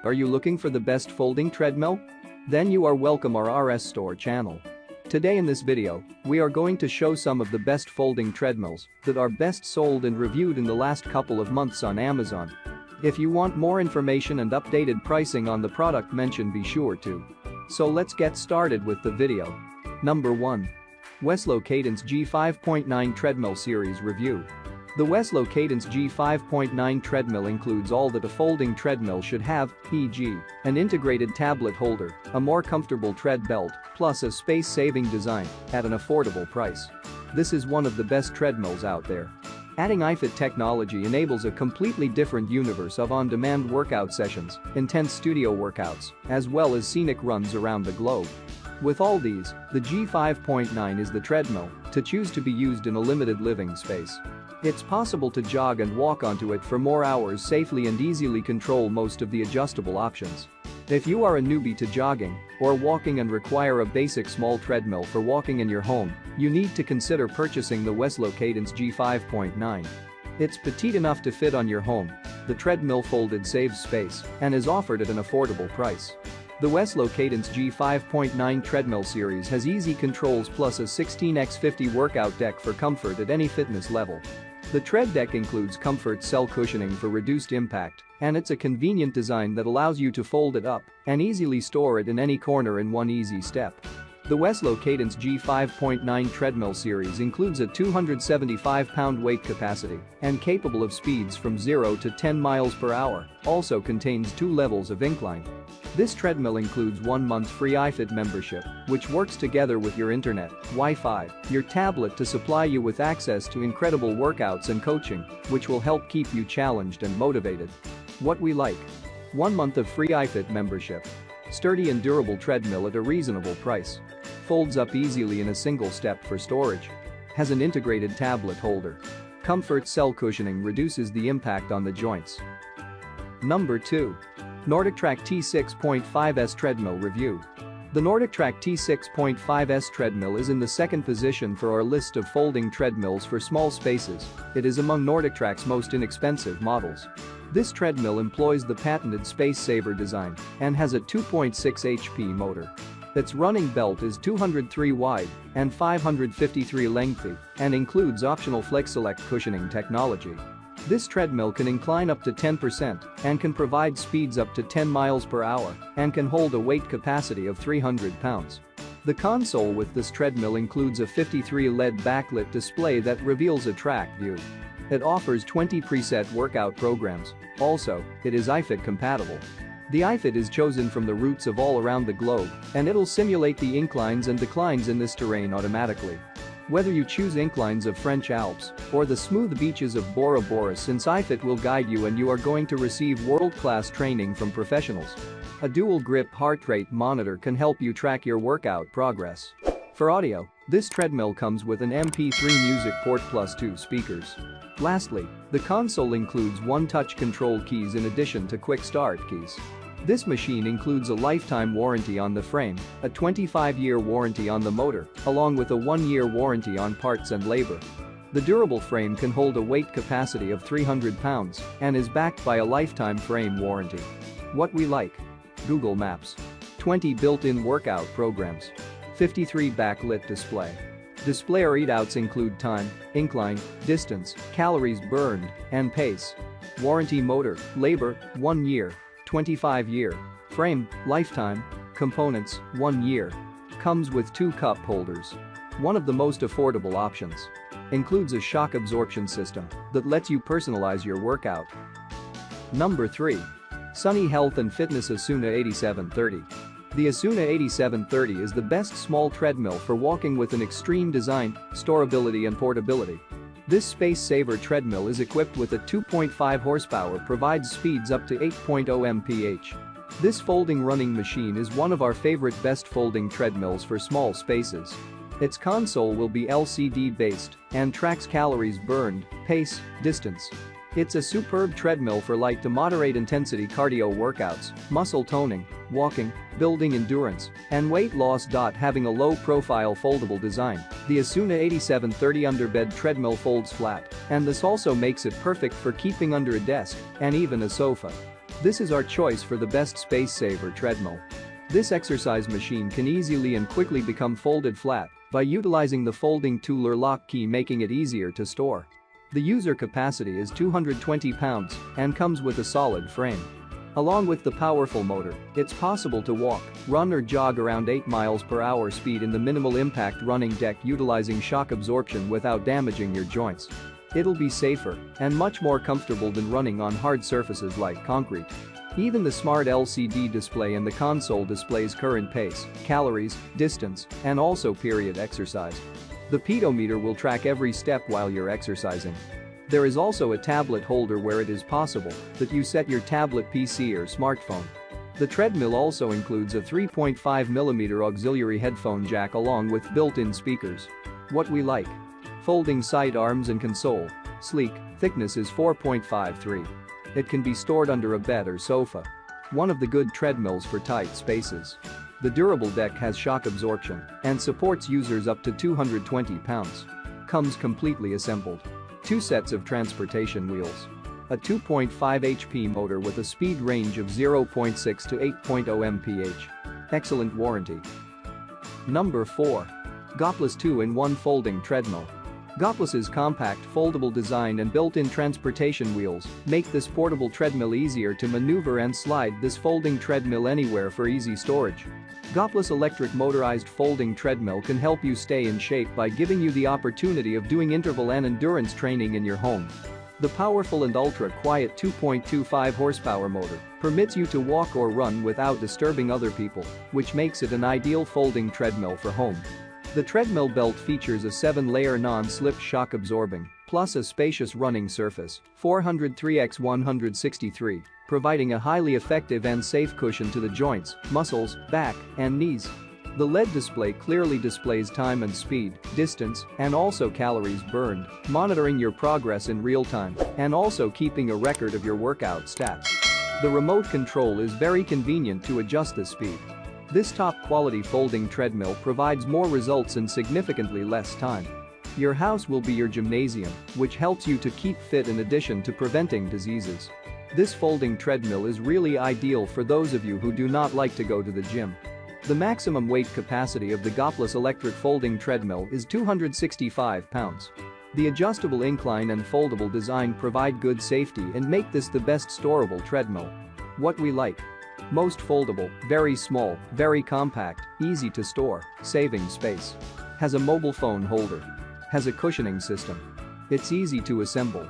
Are you looking for the best folding treadmill? Then you are welcome our RS Store channel. Today in this video, we are going to show some of the best folding treadmills that are best sold and reviewed in the last couple of months on Amazon. If you want more information and updated pricing on the product mentioned, be sure to. So let's get started with the video. Number 1. Weslow Cadence G5.9 Treadmill Series Review. The Weslow Cadence G5.9 treadmill includes all that a folding treadmill should have, e.g., an integrated tablet holder, a more comfortable tread belt, plus a space-saving design at an affordable price. This is one of the best treadmills out there. Adding iFit technology enables a completely different universe of on-demand workout sessions, intense studio workouts, as well as scenic runs around the globe. With all these, the G5.9 is the treadmill to choose to be used in a limited living space. It's possible to jog and walk onto it for more hours safely and easily control most of the adjustable options. If you are a newbie to jogging or walking and require a basic small treadmill for walking in your home, you need to consider purchasing the Weslow Cadence G5.9. It's petite enough to fit on your home, the treadmill folded saves space, and is offered at an affordable price. The Weslow Cadence G5.9 treadmill series has easy controls plus a 16x50 workout deck for comfort at any fitness level. The tread deck includes comfort cell cushioning for reduced impact, and it's a convenient design that allows you to fold it up and easily store it in any corner in one easy step. The Weslow Cadence G5.9 treadmill series includes a 275-pound weight capacity and capable of speeds from 0 to 10 miles per hour, also contains 2 levels of incline. This treadmill includes 1 month free iFit membership, which works together with your internet, Wi-Fi, your tablet to supply you with access to incredible workouts and coaching, which will help keep you challenged and motivated. What we like. 1 month of free iFit membership. Sturdy and durable treadmill at a reasonable price. Folds up easily in a single step for storage. Has an integrated tablet holder. Comfort cell cushioning reduces the impact on the joints. Number 2. NordicTrack T6.5S Treadmill Review. The NordicTrack T6.5S treadmill is in the second position for our list of folding treadmills for small spaces. It is among NordicTrack's most inexpensive models. This treadmill employs the patented Space Saver design and has a 2.6 HP motor. Its running belt is 203 wide and 553 lengthy and includes optional FlexSelect cushioning technology. This treadmill can incline up to 10% and can provide speeds up to 10 miles per hour and can hold a weight capacity of 300 pounds. The console with this treadmill includes a 53 LED backlit display that reveals a track view. It offers 20 preset workout programs. Also, it is iFit compatible. The iFit is chosen from the routes of all around the globe, and it'll simulate the inclines and declines in this terrain automatically. Whether you choose inclines of French Alps or the smooth beaches of Bora Bora, since iFit will guide you and you are going to receive world-class training from professionals. A dual-grip heart rate monitor can help you track your workout progress. For audio, this treadmill comes with an MP3 music port plus 2 speakers. Lastly, the console includes 1 touch control keys in addition to quick start keys. This machine includes a lifetime warranty on the frame, a 25-year warranty on the motor, along with a 1-year warranty on parts and labor. The durable frame can hold a weight capacity of 300 pounds and is backed by a lifetime frame warranty. What we like. Google Maps. 20 built-in workout programs. 53 backlit display. Display readouts include time, incline, distance, calories burned, and pace. Warranty motor, labor, 1 year. 25-year. Frame, lifetime. Components, 1 year. Comes with 2 cup holders. One of the most affordable options. Includes a shock absorption system that lets you personalize your workout. Number 3. Sunny Health and Fitness ASUNA 8730. The ASUNA 8730 is the best small treadmill for walking with an extreme design, storability and portability. This Space Saver treadmill is equipped with a 2.5 horsepower, provides speeds up to 8.0 mph. This folding running machine is one of our favorite best folding treadmills for small spaces. Its console will be LCD based and tracks calories burned, pace, distance. It's a superb treadmill for light to moderate intensity cardio workouts, muscle toning, walking, building endurance, and weight loss. Having a low-profile foldable design, the ASUNA 8730 underbed treadmill folds flat, and this also makes it perfect for keeping under a desk and even a sofa. This is our choice for the best space saver treadmill. This exercise machine can easily and quickly become folded flat by utilizing the folding tool or lock key, making it easier to store. The user capacity is 220 pounds and comes with a solid frame. Along with the powerful motor, it's possible to walk, run or jog around 8 miles per hour speed in the minimal impact running deck utilizing shock absorption without damaging your joints. It'll be safer and much more comfortable than running on hard surfaces like concrete. Even the smart LCD display in the console displays current pace, calories, distance, and also period exercise. The pedometer will track every step while you're exercising. There is also a tablet holder where it is possible that you set your tablet, PC or smartphone. The treadmill also includes a 3.5mm auxiliary headphone jack along with built-in speakers. What we like: folding side arms and console. Sleek, thickness is 4.53. It can be stored under a bed or sofa. One of the good treadmills for tight spaces. The durable deck has shock absorption and supports users up to 220 pounds. Comes completely assembled. 2 sets of transportation wheels. A 2.5 HP motor with a speed range of 0.6 to 8.0 mph. Excellent warranty. Number 4. Gopless 2-in-1 Folding Treadmill. Gopless's compact foldable design and built-in transportation wheels make this portable treadmill easier to maneuver and slide this folding treadmill anywhere for easy storage. Gopless electric motorized folding treadmill can help you stay in shape by giving you the opportunity of doing interval and endurance training in your home. The powerful and ultra-quiet 2.25 horsepower motor permits you to walk or run without disturbing other people, which makes it an ideal folding treadmill for home. The treadmill belt features a 7-layer non-slip shock absorbing, plus a spacious running surface, 403x163, providing a highly effective and safe cushion to the joints, muscles, back, and knees. The LED display clearly displays time and speed, distance, and also calories burned, monitoring your progress in real time, and also keeping a record of your workout stats. The remote control is very convenient to adjust the speed. This top-quality folding treadmill provides more results in significantly less time. Your house will be your gymnasium, which helps you to keep fit in addition to preventing diseases. This folding treadmill is really ideal for those of you who do not like to go to the gym. The maximum weight capacity of the Gopless electric folding treadmill is 265 pounds. The adjustable incline and foldable design provide good safety and make this the best storable treadmill. What we like: most foldable, very small, very compact, easy to store, saving space. Has a mobile phone holder. Has a cushioning system. It's easy to assemble.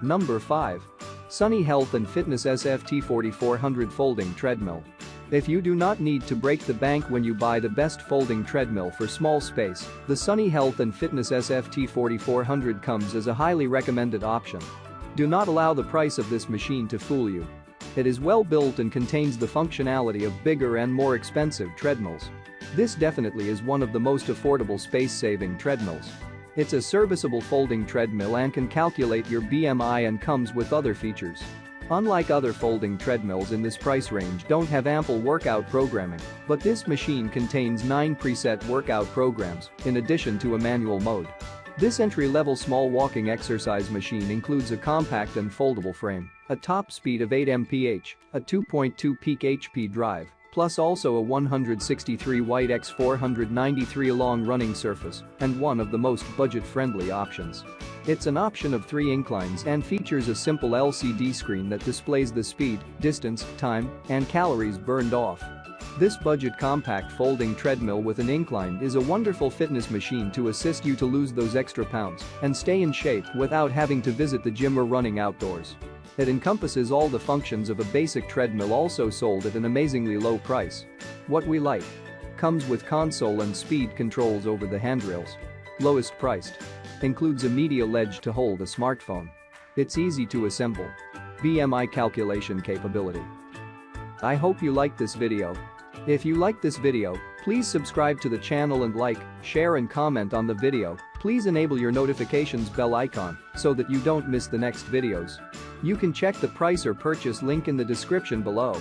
Number 5. Sunny Health and Fitness SFT 4400 Folding Treadmill. If you do not need to break the bank when you buy the best folding treadmill for small space, the Sunny Health and Fitness SFT 4400 comes as a highly recommended option. Do not allow the price of this machine to fool you. It is well built and contains the functionality of bigger and more expensive treadmills. This definitely is one of the most affordable space-saving treadmills. It's a serviceable folding treadmill and can calculate your BMI and comes with other features. Unlike other folding treadmills in this price range don't have ample workout programming, but this machine contains 9 preset workout programs in addition to a manual mode. This entry-level small walking exercise machine includes a compact and foldable frame, a top speed of 8 mph, a 2.2 peak HP drive, plus also a 163 white x 493 long running surface, and one of the most budget-friendly options. It's an option of 3 inclines and features a simple LCD screen that displays the speed, distance, time, and calories burned off. This budget compact folding treadmill with an incline is a wonderful fitness machine to assist you to lose those extra pounds and stay in shape without having to visit the gym or running outdoors. It encompasses all the functions of a basic treadmill, also sold at an amazingly low price. What we like: comes with console and speed controls over the handrails. Lowest priced. Includes a media ledge to hold a smartphone. It's easy to assemble. BMI calculation capability. I hope you liked this video. If you liked this video, please subscribe to the channel and like, share and comment on the video. Please enable your notifications bell icon so that you don't miss the next videos. You can check the price or purchase link in the description below.